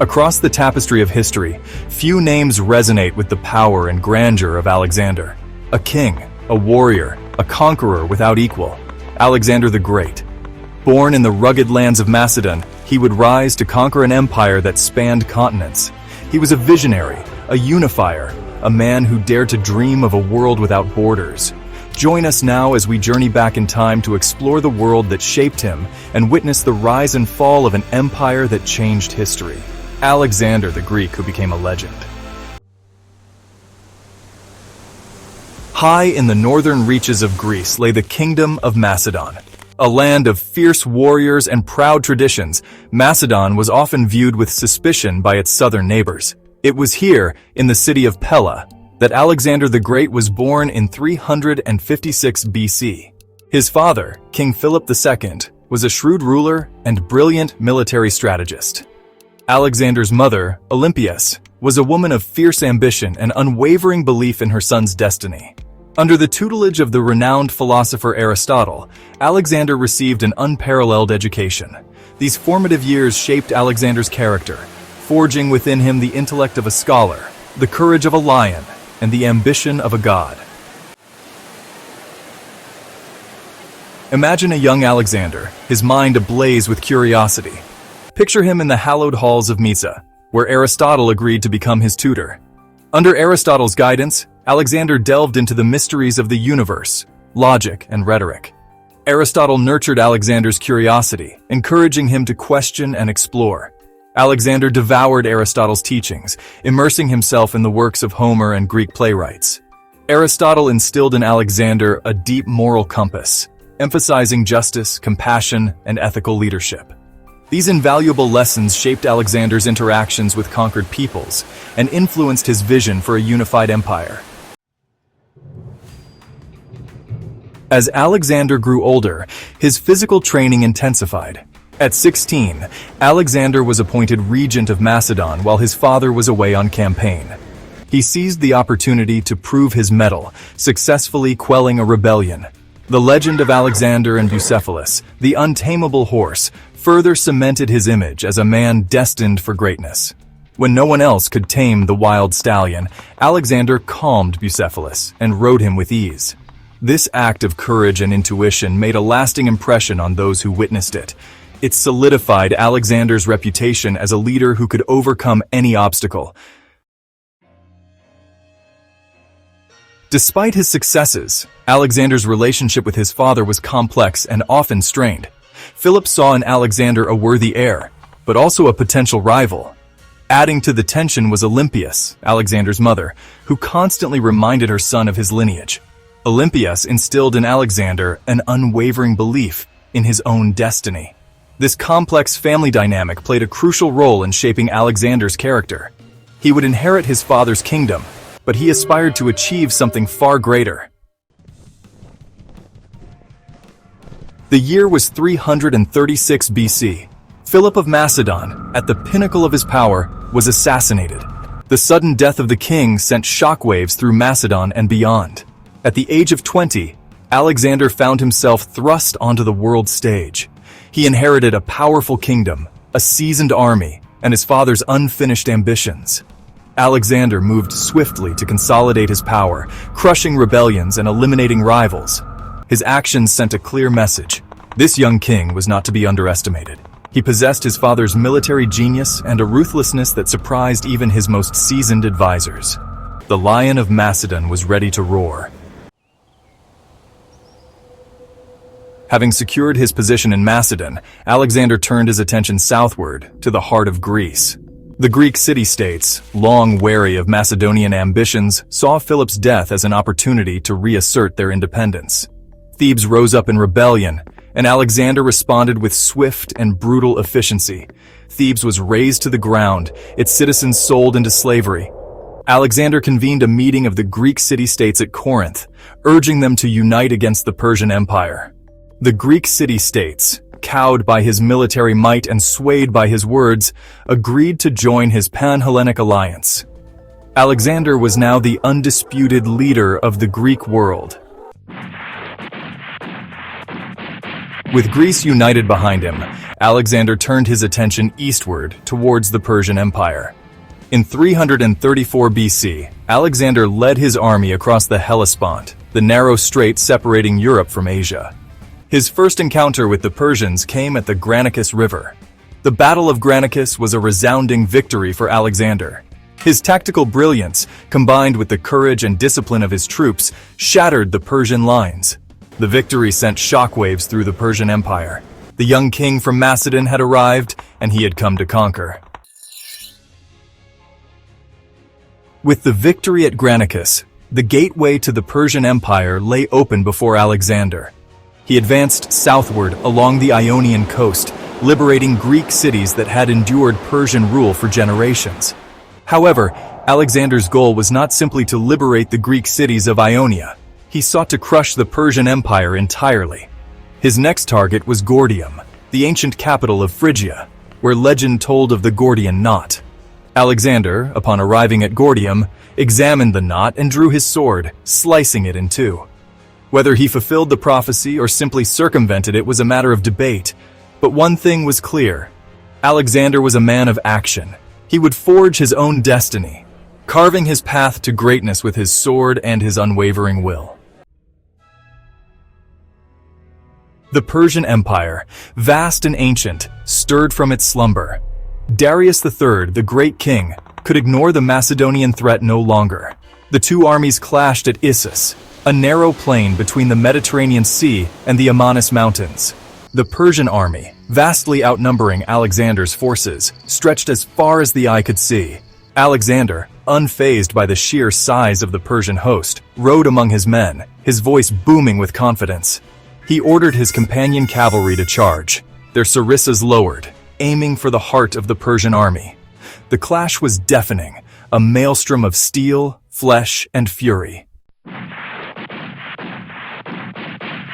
Across the tapestry of history, few names resonate with the power and grandeur of Alexander. A king, a warrior, a conqueror without equal, Alexander the Great. Born in the rugged lands of Macedon, he would rise to conquer an empire that spanned continents. He was a visionary, a unifier, a man who dared to dream of a world without borders. Join us now as we journey back in time to explore the world that shaped him and witness the rise and fall of an empire that changed history. Alexander the Greek, who became a legend. High in the northern reaches of Greece lay the Kingdom of Macedon. A land of fierce warriors and proud traditions, Macedon was often viewed with suspicion by its southern neighbors. It was here, in the city of Pella, that Alexander the Great was born in 356 BC. His father, King Philip II, was a shrewd ruler and brilliant military strategist. Alexander's mother, Olympias, was a woman of fierce ambition and unwavering belief in her son's destiny. Under the tutelage of the renowned philosopher Aristotle, Alexander received an unparalleled education. These formative years shaped Alexander's character, forging within him the intellect of a scholar, the courage of a lion, and the ambition of a god. Imagine a young Alexander, his mind ablaze with curiosity. Picture him in the hallowed halls of Mysa, where Aristotle agreed to become his tutor. Under Aristotle's guidance, Alexander delved into the mysteries of the universe, logic, and rhetoric. Aristotle nurtured Alexander's curiosity, encouraging him to question and explore. Alexander devoured Aristotle's teachings, immersing himself in the works of Homer and Greek playwrights. Aristotle instilled in Alexander a deep moral compass, emphasizing justice, compassion, and ethical leadership. These invaluable lessons shaped Alexander's interactions with conquered peoples and influenced his vision for a unified empire. As Alexander grew older, his physical training intensified. At 16, Alexander was appointed regent of Macedon while his father was away on campaign. He seized the opportunity to prove his mettle, successfully quelling a rebellion. The legend of Alexander and Bucephalus, the untamable horse, further cemented his image as a man destined for greatness. When no one else could tame the wild stallion, Alexander calmed Bucephalus and rode him with ease. This act of courage and intuition made a lasting impression on those who witnessed it. It solidified Alexander's reputation as a leader who could overcome any obstacle. Despite his successes, Alexander's relationship with his father was complex and often strained. Philip saw in Alexander a worthy heir, but also a potential rival. Adding to the tension was Olympias, Alexander's mother, who constantly reminded her son of his lineage. Olympias instilled in Alexander an unwavering belief in his own destiny. This complex family dynamic played a crucial role in shaping Alexander's character. He would inherit his father's kingdom, but he aspired to achieve something far greater. The year was 336 BC. Philip of Macedon, at the pinnacle of his power, was assassinated. The sudden death of the king sent shockwaves through Macedon and beyond. At the age of 20, Alexander found himself thrust onto the world stage. He inherited a powerful kingdom, a seasoned army, and his father's unfinished ambitions. Alexander moved swiftly to consolidate his power, crushing rebellions and eliminating rivals. His actions sent a clear message. This young king was not to be underestimated. He possessed his father's military genius and a ruthlessness that surprised even his most seasoned advisors. The Lion of Macedon was ready to roar. Having secured his position in Macedon, Alexander turned his attention southward to the heart of Greece. The Greek city-states, long wary of Macedonian ambitions, saw Philip's death as an opportunity to reassert their independence. Thebes rose up in rebellion, and Alexander responded with swift and brutal efficiency. Thebes was razed to the ground, its citizens sold into slavery. Alexander convened a meeting of the Greek city-states at Corinth, urging them to unite against the Persian Empire. The Greek city-states, cowed by his military might and swayed by his words, agreed to join his pan-Hellenic alliance. Alexander was now the undisputed leader of the Greek world. With Greece united behind him, Alexander turned his attention eastward towards the Persian Empire. In 334 BC, Alexander led his army across the Hellespont, the narrow strait separating Europe from Asia. His first encounter with the Persians came at the Granicus River. The Battle of Granicus was a resounding victory for Alexander. His tactical brilliance, combined with the courage and discipline of his troops, shattered the Persian lines. The victory sent shockwaves through the Persian Empire. The young king from Macedon had arrived, and he had come to conquer. With the victory at Granicus, the gateway to the Persian Empire lay open before Alexander. He advanced southward along the Ionian coast, liberating Greek cities that had endured Persian rule for generations. However, Alexander's goal was not simply to liberate the Greek cities of Ionia. He sought to crush the Persian Empire entirely. His next target was Gordium, the ancient capital of Phrygia, where legend told of the Gordian knot. Alexander, upon arriving at Gordium, examined the knot and drew his sword, slicing it in two. Whether he fulfilled the prophecy or simply circumvented it was a matter of debate, but one thing was clear. Alexander was a man of action. He would forge his own destiny, carving his path to greatness with his sword and his unwavering will. The Persian Empire, vast and ancient, stirred from its slumber. Darius III, the great king, could ignore the Macedonian threat no longer. The two armies clashed at Issus, a narrow plain between the Mediterranean Sea and the Amanus Mountains. The Persian army, vastly outnumbering Alexander's forces, stretched as far as the eye could see. Alexander, unfazed by the sheer size of the Persian host, rode among his men, his voice booming with confidence. He ordered his companion cavalry to charge, their sarissas lowered, aiming for the heart of the Persian army. The clash was deafening, a maelstrom of steel, flesh, and fury.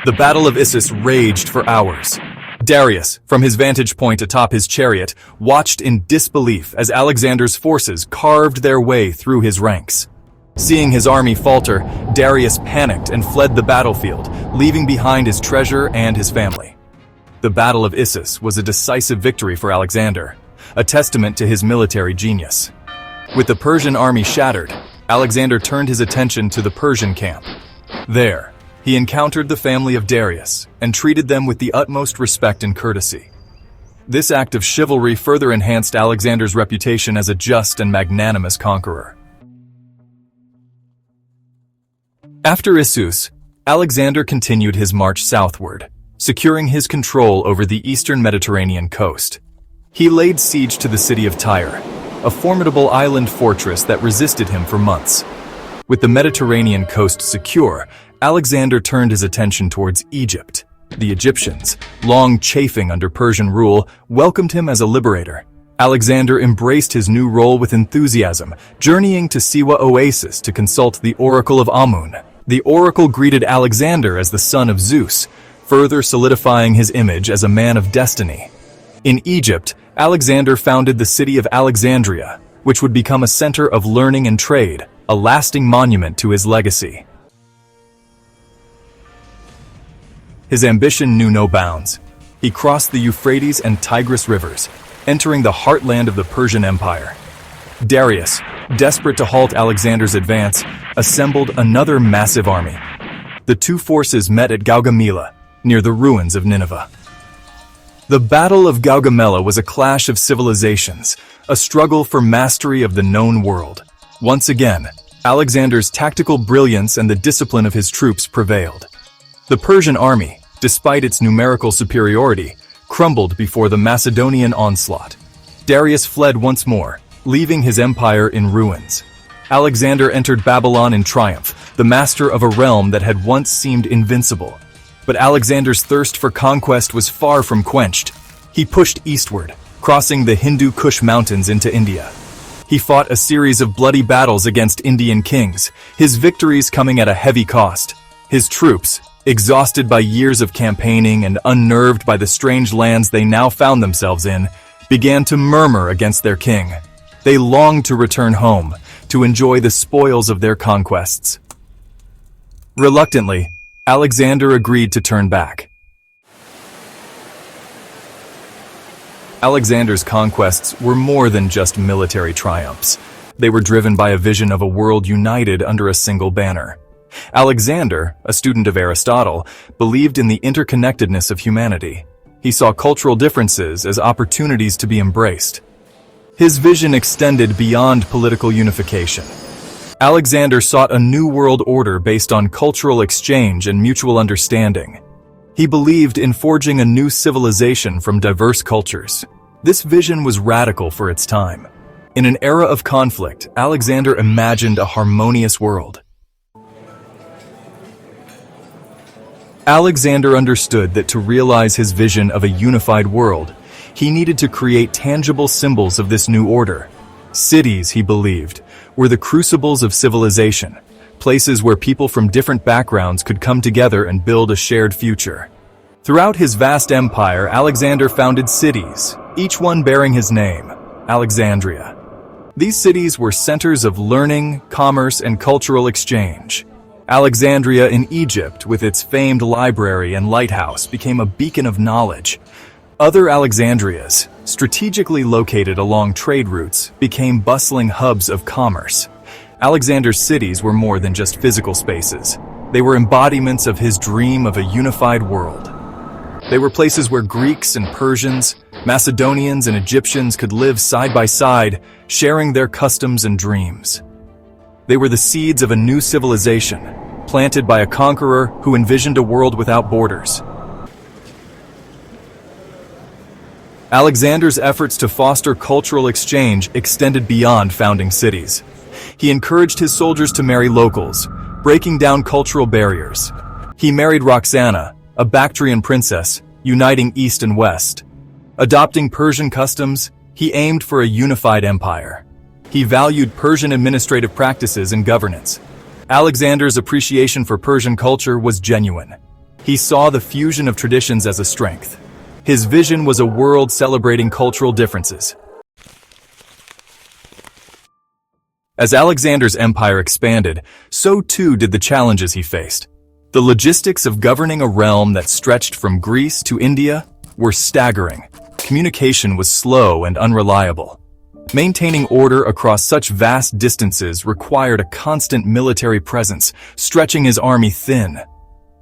The Battle of Issus raged for hours. Darius, from his vantage point atop his chariot, watched in disbelief as Alexander's forces carved their way through his ranks. Seeing his army falter, Darius panicked and fled the battlefield, leaving behind his treasure and his family. The Battle of Issus was a decisive victory for Alexander, a testament to his military genius. With the Persian army shattered, Alexander turned his attention to the Persian camp. There, he encountered the family of Darius and treated them with the utmost respect and courtesy. This act of chivalry further enhanced Alexander's reputation as a just and magnanimous conqueror. After Issus, Alexander continued his march southward, securing his control over the eastern Mediterranean coast. He laid siege to the city of Tyre, a formidable island fortress that resisted him for months. With the Mediterranean coast secure, Alexander turned his attention towards Egypt. The Egyptians, long chafing under Persian rule, welcomed him as a liberator. Alexander embraced his new role with enthusiasm, journeying to Siwa Oasis to consult the Oracle of Amun. The oracle greeted Alexander as the son of Zeus, further solidifying his image as a man of destiny. In Egypt, Alexander founded the city of Alexandria, which would become a center of learning and trade, a lasting monument to his legacy. His ambition knew no bounds. He crossed the Euphrates and Tigris rivers, entering the heartland of the Persian Empire. Darius, desperate to halt Alexander's advance, assembled another massive army. The two forces met at Gaugamela, near the ruins of Nineveh. The Battle of Gaugamela was a clash of civilizations, a struggle for mastery of the known world. Once again, Alexander's tactical brilliance and the discipline of his troops prevailed. The Persian army, despite its numerical superiority, crumbled before the Macedonian onslaught. Darius fled once more, leaving his empire in ruins. Alexander entered Babylon in triumph, the master of a realm that had once seemed invincible. But Alexander's thirst for conquest was far from quenched. He pushed eastward, crossing the Hindu Kush mountains into India. He fought a series of bloody battles against Indian kings, his victories coming at a heavy cost. His troops, exhausted by years of campaigning and unnerved by the strange lands they now found themselves in, began to murmur against their king. They longed to return home, to enjoy the spoils of their conquests. Reluctantly, Alexander agreed to turn back. Alexander's conquests were more than just military triumphs. They were driven by a vision of a world united under a single banner. Alexander, a student of Aristotle, believed in the interconnectedness of humanity. He saw cultural differences as opportunities to be embraced. His vision extended beyond political unification. Alexander sought a new world order based on cultural exchange and mutual understanding. He believed in forging a new civilization from diverse cultures. This vision was radical for its time. In an era of conflict, Alexander imagined a harmonious world. Alexander understood that to realize his vision of a unified world, he needed to create tangible symbols of this new order. Cities, he believed, were the crucibles of civilization, places where people from different backgrounds could come together and build a shared future. Throughout his vast empire, Alexander founded cities, each one bearing his name, Alexandria. These cities were centers of learning, commerce, and cultural exchange. Alexandria in Egypt, with its famed library and lighthouse, became a beacon of knowledge. Other Alexandrias, strategically located along trade routes, became bustling hubs of commerce. Alexander's cities were more than just physical spaces. They were embodiments of his dream of a unified world. They were places where Greeks and Persians, Macedonians and Egyptians could live side by side, sharing their customs and dreams. They were the seeds of a new civilization, planted by a conqueror who envisioned a world without borders. Alexander's efforts to foster cultural exchange extended beyond founding cities. He encouraged his soldiers to marry locals, breaking down cultural barriers. He married Roxana, a Bactrian princess, uniting East and West. Adopting Persian customs, he aimed for a unified empire. He valued Persian administrative practices and governance. Alexander's appreciation for Persian culture was genuine. He saw the fusion of traditions as a strength. His vision was a world celebrating cultural differences. As Alexander's empire expanded, so too did the challenges he faced. The logistics of governing a realm that stretched from Greece to India were staggering. Communication was slow and unreliable. Maintaining order across such vast distances required a constant military presence, stretching his army thin.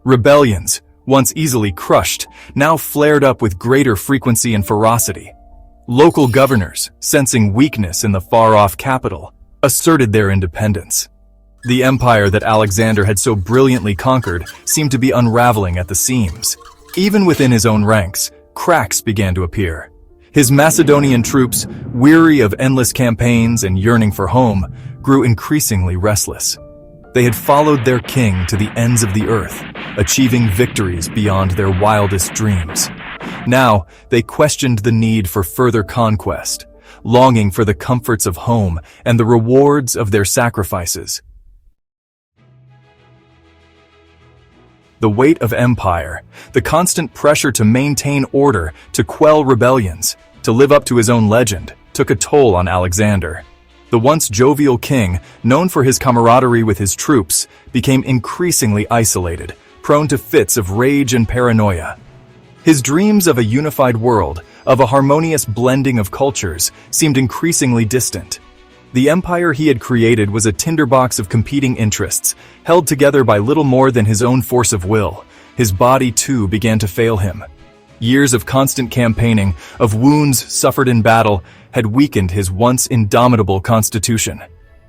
Rebellions, once easily crushed, now flared up with greater frequency and ferocity. Local governors, sensing weakness in the far-off capital, asserted their independence. The empire that Alexander had so brilliantly conquered seemed to be unraveling at the seams. Even within his own ranks, cracks began to appear. His Macedonian troops, weary of endless campaigns and yearning for home, grew increasingly restless. They had followed their king to the ends of the earth, achieving victories beyond their wildest dreams. Now, they questioned the need for further conquest, longing for the comforts of home and the rewards of their sacrifices. The weight of empire, the constant pressure to maintain order, to quell rebellions, to live up to his own legend, took a toll on Alexander. The once jovial king, known for his camaraderie with his troops, became increasingly isolated, prone to fits of rage and paranoia. His dreams of a unified world, of a harmonious blending of cultures, seemed increasingly distant. The empire he had created was a tinderbox of competing interests, held together by little more than his own force of will. His body, too, began to fail him. Years of constant campaigning, of wounds suffered in battle, had weakened his once indomitable constitution.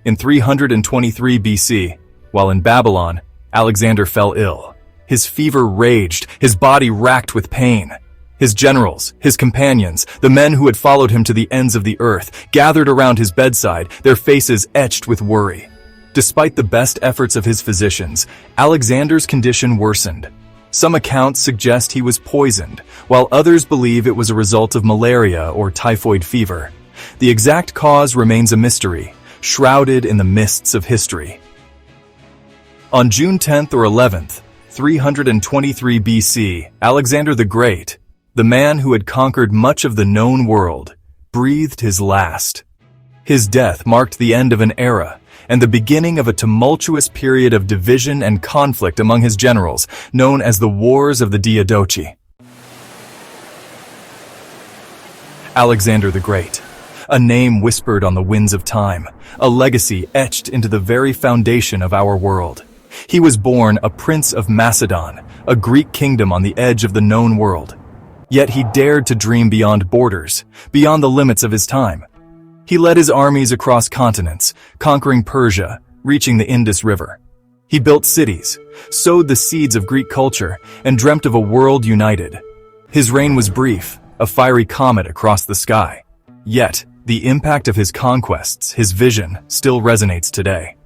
In 323 BC, while in Babylon, Alexander fell ill. His fever raged, his body racked with pain. His generals, his companions, the men who had followed him to the ends of the earth, gathered around his bedside, their faces etched with worry. Despite the best efforts of his physicians, Alexander's condition worsened. Some accounts suggest he was poisoned, while others believe it was a result of malaria or typhoid fever. The exact cause remains a mystery, shrouded in the mists of history. On June 10th or 11th, 323 BC, Alexander the Great, the man who had conquered much of the known world, breathed his last. His death marked the end of an era and the beginning of a tumultuous period of division and conflict among his generals, known as the Wars of the Diadochi. Alexander the Great. A name whispered on the winds of time, a legacy etched into the very foundation of our world. He was born a prince of Macedon, a Greek kingdom on the edge of the known world. Yet he dared to dream beyond borders, beyond the limits of his time. He led his armies across continents, conquering Persia, reaching the Indus River. He built cities, sowed the seeds of Greek culture, and dreamt of a world united. His reign was brief, a fiery comet across the sky. Yet, the impact of his conquests, his vision, still resonates today.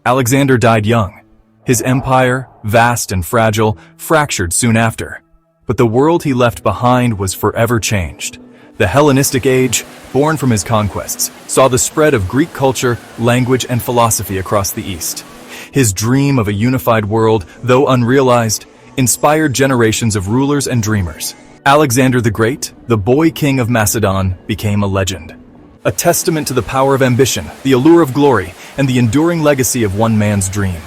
Alexander died young. His empire, vast and fragile, fractured soon after. But the world he left behind was forever changed. The Hellenistic age, born from his conquests, saw the spread of Greek culture, language, and philosophy across the East. His dream of a unified world, though unrealized, inspired generations of rulers and dreamers. Alexander the Great, the boy king of Macedon, became a legend. A testament to the power of ambition, the allure of glory, and the enduring legacy of one man's dream.